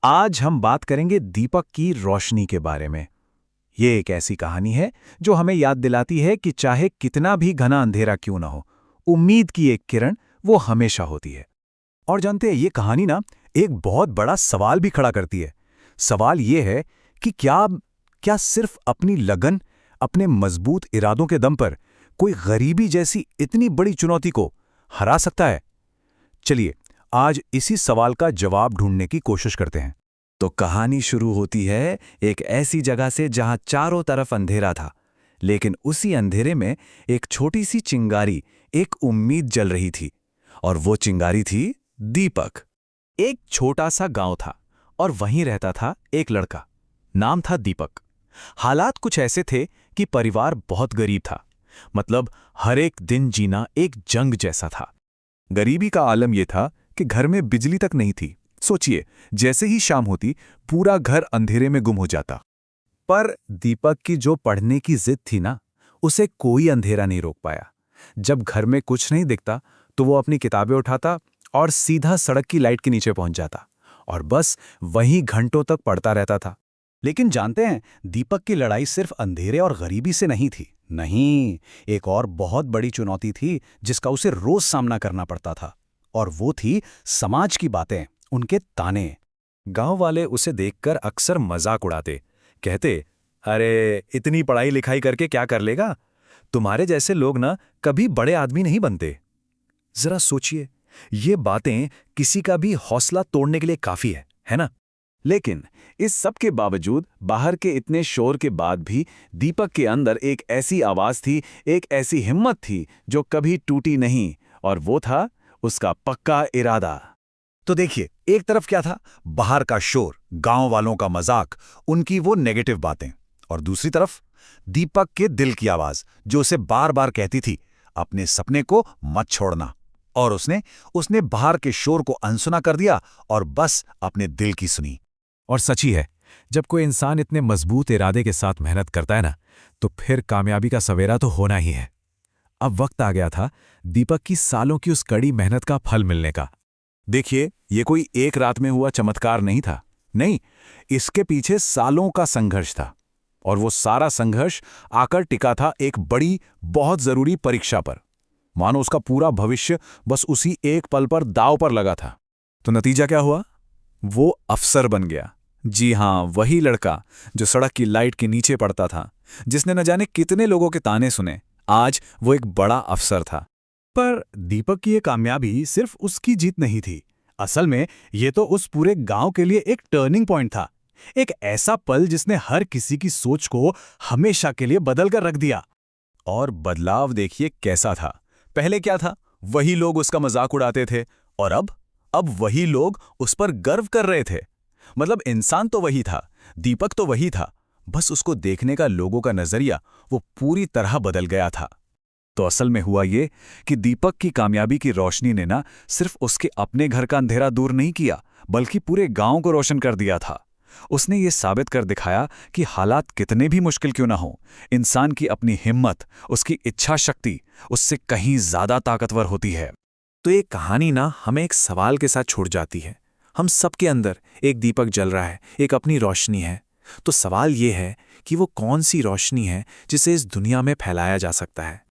आज हम बात करेंगे दीपक की रोशनी के बारे में। ये एक ऐसी कहानी है जो हमें याद दिलाती है कि चाहे कितना भी घना अंधेरा क्यों ना हो, उम्मीद की एक किरण वो हमेशा होती है। और जानते हैं, ये कहानी ना एक बहुत बड़ा सवाल भी खड़ा करती है। सवाल ये है कि क्या क्या सिर्फ अपनी लगन, अपने मजबूत इरादों के दम पर कोई गरीबी जैसी इतनी बड़ी चुनौती को हरा सकता है? चलिए, आज इसी सवाल का जवाब ढूंढने की कोशिश करते हैं। तो कहानी शुरू होती है एक ऐसी जगह से जहां चारों तरफ अंधेरा था, लेकिन उसी अंधेरे में एक छोटी सी चिंगारी, एक उम्मीद जल रही थी। और वो चिंगारी थी दीपक। एक छोटा सा गांव था और वहीं रहता था एक लड़का। नाम था दीपक। हालात कुछ ऐसे थे कि परिवार बहुत गरीब था। मतलब हर एक दिन जीना एक जंग जैसा था। गरीबी का आलम यह था कि घर में बिजली तक नहीं थी। सोचिए, जैसे ही शाम होती पूरा घर अंधेरे में गुम हो जाता। पर दीपक की जो पढ़ने की जिद थी ना, उसे कोई अंधेरा नहीं रोक पाया। जब घर में कुछ नहीं दिखता तो वो अपनी किताबें उठाता और सीधा सड़क की लाइट के नीचे पहुंच जाता और बस वहीं घंटों तक पढ़ता रहता था। लेकिन जानते हैं, दीपक की लड़ाई सिर्फ अंधेरे और गरीबी से नहीं थी। नहीं, एक और बहुत बड़ी चुनौती थी जिसका उसे रोज सामना करना पड़ता था। और वो थी समाज की बातें, उनके ताने। गांव वाले उसे देखकर अक्सर मजाक उड़ाते। कहते, अरे इतनी पढ़ाई लिखाई करके क्या कर लेगा? तुम्हारे जैसे लोग ना कभी बड़े आदमी नहीं बनते। जरा सोचिए, ये बातें किसी का भी हौसला तोड़ने के लिए काफी है ना? लेकिन इस सब के बावजूद, बाहर के इतने शोर के बाद भी दीपक के अंदर एक ऐसी आवाज थी, एक ऐसी हिम्मत थी जो कभी टूटी नहीं। और वो था उसका पक्का इरादा। तो देखिए, एक तरफ क्या था, बाहर का शोर, गांव वालों का मजाक, उनकी वो नेगेटिव बातें। और दूसरी तरफ दीपक के दिल की आवाज जो उसे बार बार कहती थी, अपने सपने को मत छोड़ना। और उसने उसने बाहर के शोर को अनसुना कर दिया और बस अपने दिल की सुनी। और सच्ची है, जब कोई इंसान इतने मजबूत इरादे के साथ मेहनत करता है ना, तो फिर कामयाबी का सवेरा तो होना ही है। अब वक्त आ गया था दीपक की सालों की उस कड़ी मेहनत का फल मिलने का। देखिए, ये कोई एक रात में हुआ चमत्कार नहीं था। नहीं, इसके पीछे सालों का संघर्ष था। और वो सारा संघर्ष आकर टिका था एक बड़ी, बहुत जरूरी परीक्षा पर। मानो उसका पूरा भविष्य बस उसी एक पल पर दांव पर लगा था। तो नतीजा क्या हुआ? वो अफसर बन गया। जी हां, वही लड़का जो सड़क की लाइट के नीचे पड़ता था, जिसने न जाने कितने लोगों के ताने सुने। आज वो एक बड़ा अफसर था। पर दीपक की ये कामयाबी सिर्फ उसकी जीत नहीं थी। असल में ये तो उस पूरे गांव के लिए एक टर्निंग पॉइंट था। एक ऐसा पल जिसने हर किसी की सोच को हमेशा के लिए बदल कर रख दिया। और बदलाव देखिए कैसा था। पहले क्या था, वही लोग उसका मजाक उड़ाते थे। और अब वही लोग उस पर गर्व कर रहे थे। मतलब इंसान तो वही था, दीपक तो वही था, बस उसको देखने का लोगों का नजरिया वो पूरी तरह बदल गया था। तो असल में हुआ ये कि दीपक की कामयाबी की रोशनी ने ना सिर्फ उसके अपने घर का अंधेरा दूर नहीं किया, बल्कि पूरे गांव को रोशन कर दिया था। उसने ये साबित कर दिखाया कि हालात कितने भी मुश्किल क्यों ना हो, इंसान की अपनी हिम्मत, उसकी इच्छा शक्ति उससे कहीं ज्यादा ताकतवर होती है। तो ये कहानी ना हमें एक सवाल के साथ छोड़ जाती है। हम सबके अंदर एक दीपक जल रहा है, एक अपनी रोशनी है। तो सवाल ये है कि वो कौन सी रोशनी है जिसे इस दुनिया में फैलाया जा सकता है।